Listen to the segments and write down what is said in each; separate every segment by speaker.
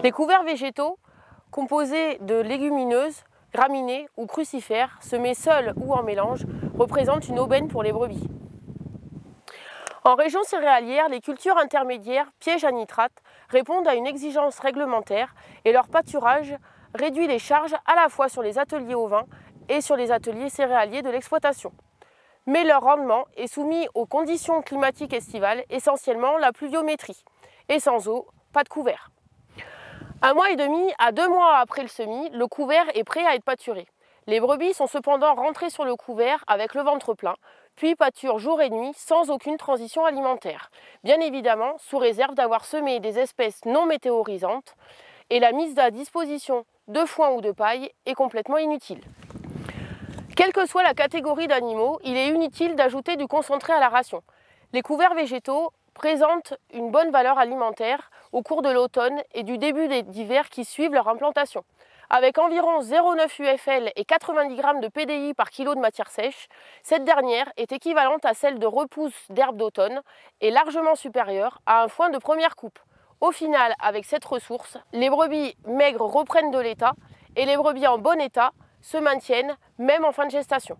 Speaker 1: Les couverts végétaux, composés de légumineuses, graminées ou crucifères, semés seuls ou en mélange, représentent une aubaine pour les brebis. En région céréalière, les cultures intermédiaires pièges à nitrate répondent à une exigence réglementaire et leur pâturage réduit les charges à la fois sur les ateliers ovins et sur les ateliers céréaliers de l'exploitation. Mais leur rendement est soumis aux conditions climatiques estivales, essentiellement la pluviométrie. Et sans eau, pas de couvert. 1 mois et demi à 2 mois après le semis, le couvert est prêt à être pâturé. Les brebis sont cependant rentrées sur le couvert avec le ventre plein, puis pâturent jour et nuit sans aucune transition alimentaire. Bien évidemment, sous réserve d'avoir semé des espèces non météorisantes, et la mise à disposition de foin ou de paille est complètement inutile. Quelle que soit la catégorie d'animaux, il est inutile d'ajouter du concentré à la ration. Les couverts végétaux présentent une bonne valeur alimentaire au cours de l'automne et du début des hivers qui suivent leur implantation. Avec environ 0,9 UFL et 90 g de PDI par kilo de matière sèche, cette dernière est équivalente à celle de repousse d'herbe d'automne et largement supérieure à un foin de première coupe. Au final, avec cette ressource, les brebis maigres reprennent de l'état et les brebis en bon état se maintiennent même en fin de gestation.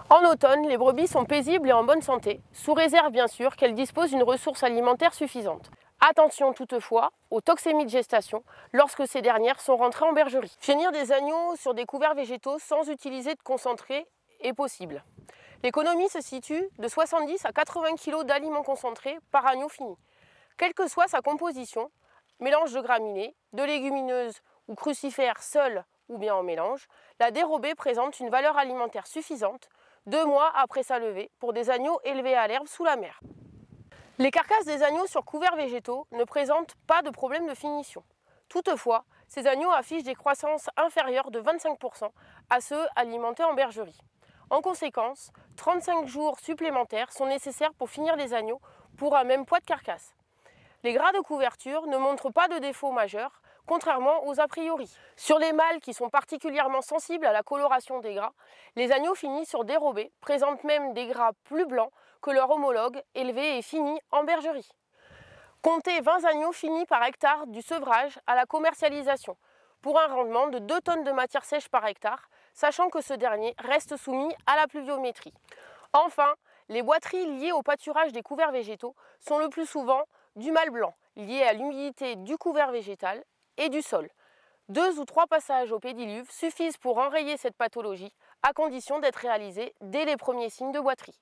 Speaker 1: En automne, les brebis sont paisibles et en bonne santé, sous réserve bien sûr qu'elles disposent d'une ressource alimentaire suffisante. Attention toutefois aux toxémies de gestation lorsque ces dernières sont rentrées en bergerie. Finir des agneaux sur des couverts végétaux sans utiliser de concentré est possible. L'économie se situe de 70 à 80 kg d'aliments concentrés par agneau fini. Quelle que soit sa composition, mélange de graminées, de légumineuses ou crucifères seuls ou bien en mélange, la dérobée présente une valeur alimentaire suffisante 2 mois après sa levée pour des agneaux élevés à l'herbe sous la mer. Les carcasses des agneaux sur couverts végétaux ne présentent pas de problème de finition. Toutefois, ces agneaux affichent des croissances inférieures de 25 % à ceux alimentés en bergerie. En conséquence, 35 jours supplémentaires sont nécessaires pour finir les agneaux pour un même poids de carcasse. Les gras de couverture ne montrent pas de défauts majeurs, contrairement aux a priori. Sur les mâles qui sont particulièrement sensibles à la coloration des gras, les agneaux finis sur dérobés présentent même des gras plus blancs que leurs homologues élevés et finis en bergerie. Comptez 20 agneaux finis par hectare du sevrage à la commercialisation, pour un rendement de 2 tonnes de matière sèche par hectare, sachant que ce dernier reste soumis à la pluviométrie. Enfin, les boiteries liées au pâturage des couverts végétaux sont le plus souvent du mâle blanc, lié à l'humidité du couvert végétal et du sol. 2 ou 3 passages au pédiluve suffisent pour enrayer cette pathologie, à condition d'être réalisés dès les premiers signes de boiterie.